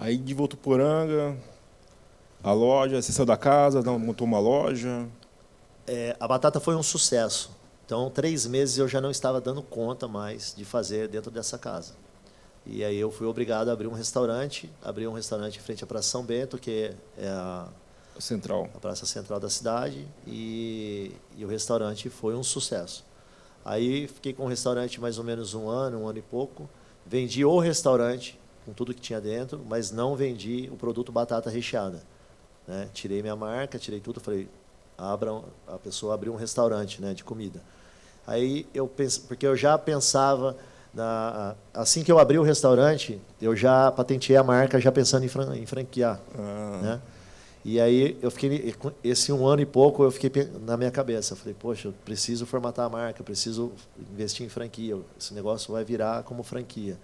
Aí de Votuporanga, a loja, você saiu da casa, montou uma loja. A batata foi um sucesso. Então, 3 meses eu já não estava dando conta mais de fazer dentro dessa casa. E aí eu fui obrigado a abrir um restaurante em frente à Praça São Bento, que é Central. a praça central da cidade, e o restaurante foi um sucesso. Aí fiquei com o restaurante mais ou menos um ano e pouco. Vendi o restaurante com tudo que tinha dentro, mas não vendi o produto batata recheada, né? Tirei minha marca, tirei tudo, falei, a pessoa abriu um restaurante, né, de comida. Aí eu penso, porque eu já pensava assim que eu abri o restaurante, eu já patenteei a marca já pensando em franquear, né? E aí eu fiquei esse um ano e pouco eu fiquei na minha cabeça, eu falei, poxa, eu preciso formatar a marca, preciso investir em franquia, esse negócio vai virar como franquia.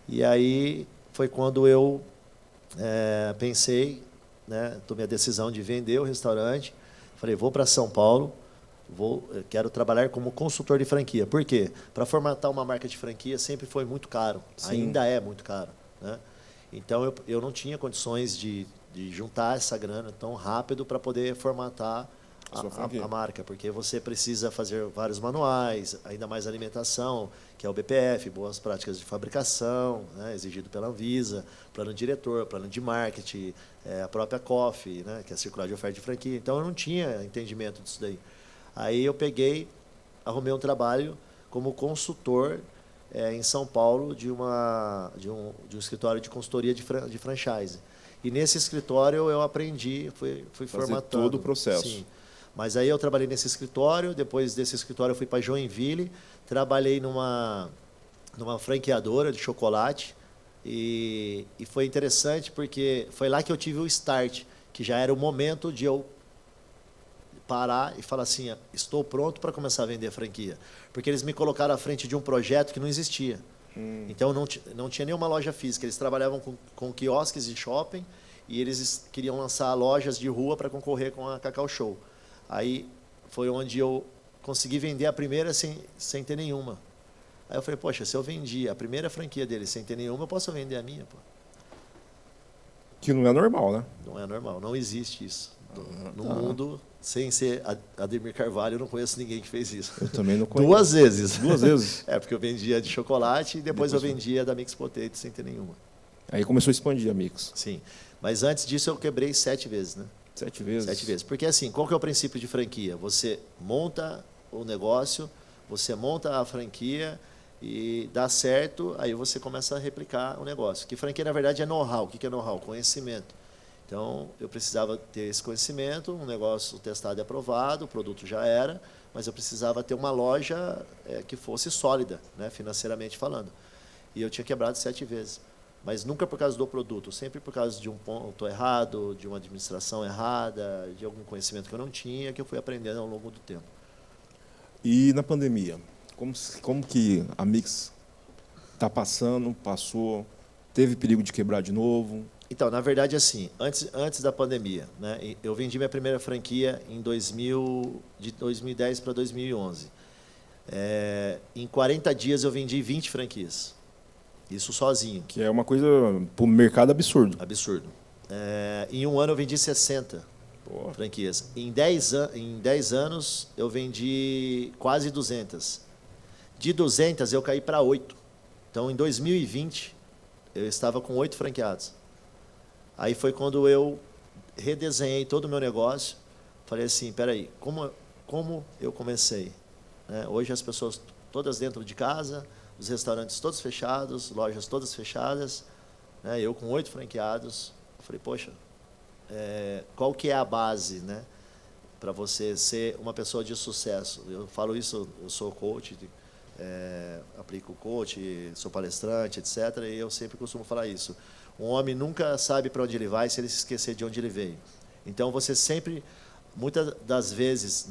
E aí foi quando eu pensei, né, tomei a decisão de vender o restaurante, falei, vou para São Paulo, eu quero trabalhar como consultor de franquia. Por quê? Para formatar uma marca de franquia sempre foi muito caro, Sim. ainda é muito caro, né? Então eu não tinha condições de juntar essa grana tão rápido para poder formatar a marca, porque você precisa fazer vários manuais, ainda mais alimentação, que é o BPF, boas práticas de fabricação, né, exigido pela Anvisa, plano diretor, plano de marketing, a própria COF, né, que é a circular de oferta de franquia. Então eu não tinha entendimento disso daí. Aí eu arrumei um trabalho como consultor em São Paulo de um escritório de consultoria de franchise. E nesse escritório eu aprendi, fui formatando. Todo o processo. Sim. Mas aí eu trabalhei nesse escritório, depois desse escritório eu fui para Joinville, trabalhei numa franqueadora de chocolate e foi interessante porque foi lá que eu tive o start, que já era o momento de eu parar e falar assim, estou pronto para começar a vender franquia. Porque eles me colocaram à frente de um projeto que não existia. Então não tinha nenhuma loja física, eles trabalhavam com quiosques de shopping e eles queriam lançar lojas de rua para concorrer com a Cacau Show. Aí foi onde eu consegui vender a primeira sem ter nenhuma. Aí eu falei, poxa, se eu vendi a primeira franquia deles sem ter nenhuma, eu posso vender a minha, pô. Que não é normal, né? Não é normal, não existe isso. No mundo, sem ser Ademir Carvalho, eu não conheço ninguém que fez isso. Eu também não conheço. 2 vezes. 2 vezes? Porque eu vendia de chocolate e depois eu vendia da Mix Potato sem ter nenhuma. Aí começou a expandir a Mix. Sim. Mas antes disso eu quebrei 7 vezes, né? 7 vezes? 7 vezes. Porque assim, qual que é o princípio de franquia? Você monta o negócio, você monta a franquia e dá certo, aí você começa a replicar o negócio. Que franquia, na verdade, é know-how. O que é know-how? Conhecimento. Então, eu precisava ter esse conhecimento, um negócio testado e aprovado, o produto já era, mas eu precisava ter uma loja que fosse sólida, né, financeiramente falando. E eu tinha quebrado 7 vezes. Mas nunca por causa do produto, sempre por causa de um ponto errado, de uma administração errada, de algum conhecimento que eu não tinha, que eu fui aprendendo ao longo do tempo. E na pandemia, como que a Mix está passou, teve perigo de quebrar de novo? Então, na verdade, assim, antes da pandemia, né, eu vendi minha primeira franquia em de 2010 para 2011. Em 40 dias eu vendi 20 franquias. Isso sozinho. Que é uma coisa para o mercado absurdo. Absurdo. Em um ano eu vendi 60 franquias. Em 10 anos eu vendi quase 200. De 200 eu caí para 8. Então, em 2020, eu estava com 8 franqueados. Aí foi quando eu redesenhei todo o meu negócio. Falei assim, peraí, como eu comecei? Hoje as pessoas todas dentro de casa, os restaurantes todos fechados, lojas todas fechadas, né? Eu com 8 franqueados. Falei, poxa, qual que é a base, né, para você ser uma pessoa de sucesso? Eu falo isso, eu sou coach, aplico coach, sou palestrante, etc. E eu sempre costumo falar isso. Um homem nunca sabe para onde ele vai se ele se esquecer de onde ele veio. Então, você sempre, muitas das vezes,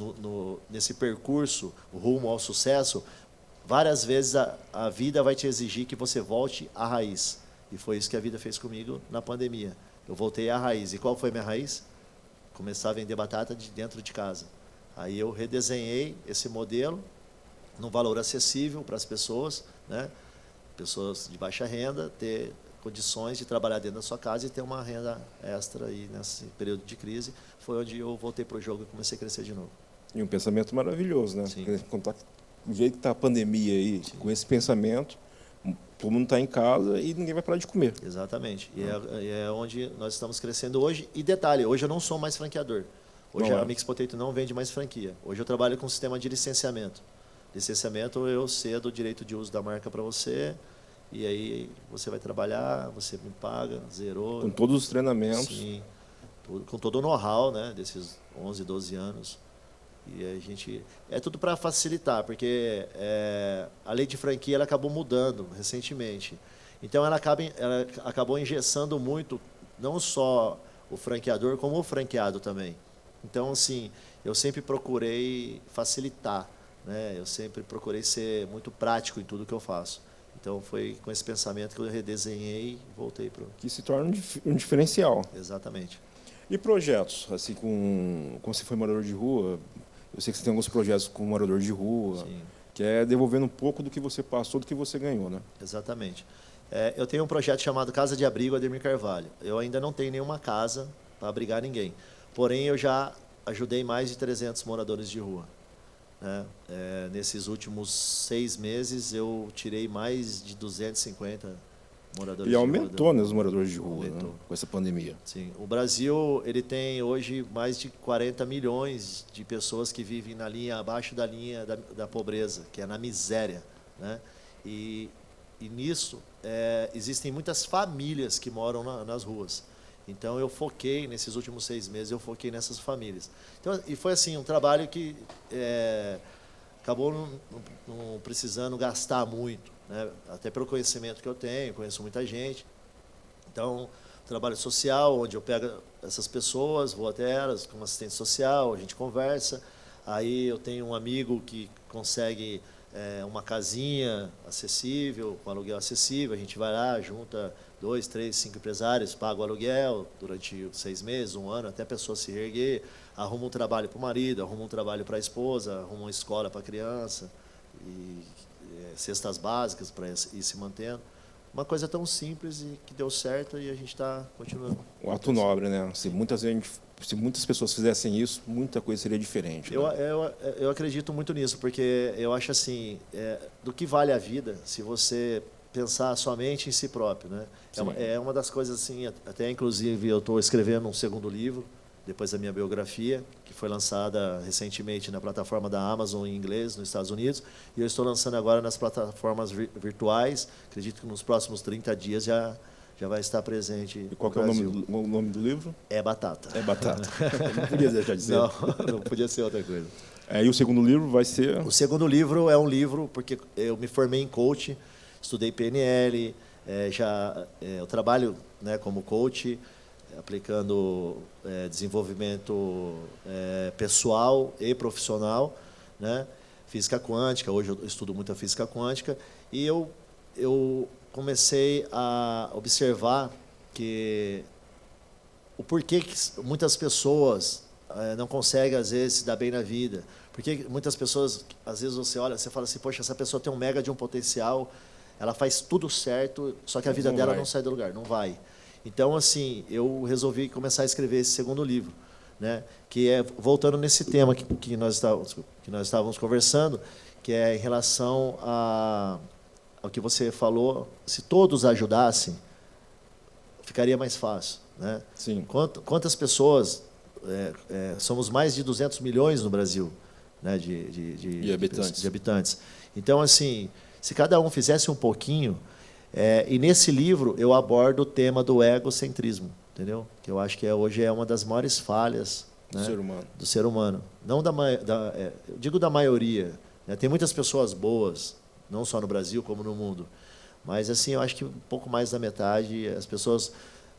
nesse percurso rumo ao sucesso, várias vezes a vida vai te exigir que você volte à raiz. E foi isso que a vida fez comigo na pandemia. Eu voltei à raiz. E qual foi a minha raiz? Começar a vender batata de dentro de casa. Aí eu redesenhei esse modelo num valor acessível para as pessoas, né? Pessoas de baixa renda, ter condições de trabalhar dentro da sua casa e ter uma renda extra aí nesse período de crise. Foi onde eu voltei para o jogo e comecei a crescer de novo. E um pensamento maravilhoso, né? Sim. Do jeito que está a pandemia aí, sim, com esse pensamento, todo mundo está em casa e ninguém vai parar de comer. Exatamente. E é onde nós estamos crescendo hoje. E detalhe, hoje eu não sou mais franqueador. Hoje a Mix Potato não vende mais franquia. Hoje eu trabalho com um sistema de licenciamento. Licenciamento, eu cedo o direito de uso da marca para você, e aí você vai trabalhar, você me paga, zerou. Com todos os treinamentos. Sim, com todo o know-how, né, desses 11, 12 anos. E a gente... É tudo para facilitar, porque a lei de franquia ela acabou mudando recentemente. Então, ela acabou engessando muito, não só o franqueador, como o franqueado também. Então, assim, eu sempre procurei facilitar, né? Eu sempre procurei ser muito prático em tudo que eu faço. Então, foi com esse pensamento que eu redesenhei e voltei para o... Que se torna um diferencial. Exatamente. E projetos? Assim, como você foi morador de rua, eu sei que você tem alguns projetos como morador de rua, sim, que é devolvendo um pouco do que você passou, do que você ganhou, né? Exatamente. Eu tenho um projeto chamado Casa de Abrigo Ademir Carvalho. Eu ainda não tenho nenhuma casa para abrigar ninguém. Porém, eu já ajudei mais de 300 moradores de rua. Né? Nesses últimos 6 meses, eu tirei mais de 250 moradores de rua. E aumentou, né, os moradores de rua, né, com essa pandemia. Sim. O Brasil ele tem hoje mais de 40 milhões de pessoas que vivem na linha, abaixo da linha da pobreza, que é na miséria. Né? E nisso, existem muitas famílias que moram nas ruas. Então, eu foquei, nesses últimos 6 meses, eu foquei nessas famílias. Então, e foi assim, um trabalho que acabou não precisando gastar muito, né? Até pelo conhecimento que eu tenho, conheço muita gente. Então, trabalho social, onde eu pego essas pessoas, vou até elas como assistente social, a gente conversa. Aí eu tenho um amigo que consegue uma casinha acessível, com aluguel acessível, a gente vai lá, junta 2, 3, 5 empresários, paga o aluguel durante 6 meses, 1 ano, até a pessoa se reerguer, arruma um trabalho para o marido, arruma um trabalho para a esposa, arruma uma escola para a criança, e cestas básicas para ir se mantendo. Uma coisa tão simples e que deu certo e a gente está continuando. Um ato nobre, né? Se muitas pessoas fizessem isso, muita coisa seria diferente. Né? Eu acredito muito nisso, porque eu acho assim, do que vale a vida se você pensar somente em si próprio, né? É uma das coisas assim, até inclusive eu estou escrevendo um segundo livro, depois da minha biografia, que foi lançada recentemente na plataforma da Amazon em inglês, nos Estados Unidos, e eu estou lançando agora nas plataformas virtuais. Acredito que nos próximos 30 dias já vai estar presente. E qual que é o nome do livro? É Batata. É Batata. Não podia deixar de ser. Não podia ser outra coisa. E o segundo livro vai ser? O segundo livro é um livro, porque eu me formei em coach, estudei PNL, eu trabalho, né, como coach, aplicando desenvolvimento pessoal e profissional, né? Física quântica, hoje eu estudo muito a física quântica, e eu comecei a observar que o porquê que muitas pessoas não conseguem, às vezes, se dar bem na vida. Porque muitas pessoas, às vezes você olha, você fala assim, poxa, essa pessoa tem um mega de um potencial, ela faz tudo certo, só que a vida dela não sai do lugar, não vai. Então, assim, eu resolvi começar a escrever esse segundo livro, né? Que é voltando nesse tema que nós estávamos conversando, que é em relação ao que você falou. Se todos ajudassem, ficaria mais fácil, né? Sim. Quantas pessoas... somos mais de 200 milhões no Brasil, né, de habitantes. Então, assim, se cada um fizesse um pouquinho... e nesse livro eu abordo o tema do egocentrismo, entendeu? Que eu acho que hoje é uma das maiores falhas, né, do ser humano. Não eu digo da maioria. Né? Tem muitas pessoas boas, não só no Brasil como no mundo. Mas assim, eu acho que um pouco mais da metade, as pessoas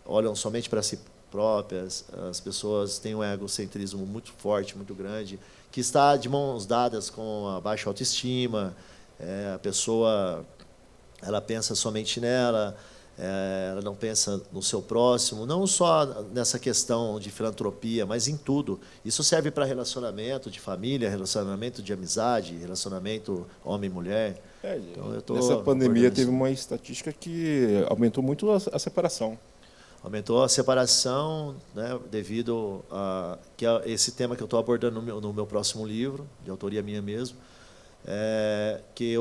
olham somente para si próprias, as pessoas têm um egocentrismo muito forte, muito grande, que está de mãos dadas com a baixa autoestima, a pessoa... Ela pensa somente nela, ela não pensa no seu próximo, não só nessa questão de filantropia, mas em tudo. Isso serve para relacionamento de família, relacionamento de amizade, relacionamento homem e mulher. Então, nessa pandemia teve uma estatística que aumentou muito a separação. Aumentou a separação, né, devido a que é esse tema que eu estou abordando no meu próximo livro, de autoria minha mesmo, que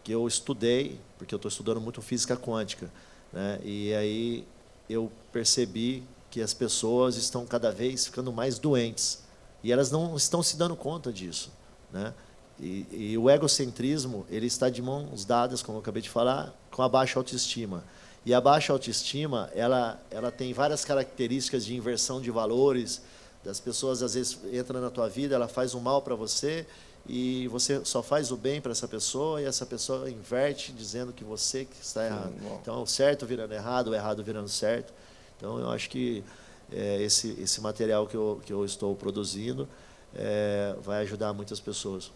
eu estudei, porque eu estou estudando muito física quântica, né, e aí eu percebi que as pessoas estão cada vez ficando mais doentes, e elas não estão se dando conta disso, né? E o egocentrismo, ele está de mãos dadas, como eu acabei de falar, com a baixa autoestima. E a baixa autoestima, ela tem várias características de inversão de valores. Das pessoas, às vezes, entram na tua vida, ela faz um mal para você, e você só faz o bem para essa pessoa, e essa pessoa inverte, dizendo que você que está errado. Então, o certo virando errado, o errado virando certo. Então, eu acho que esse material que eu estou produzindo vai ajudar muitas pessoas.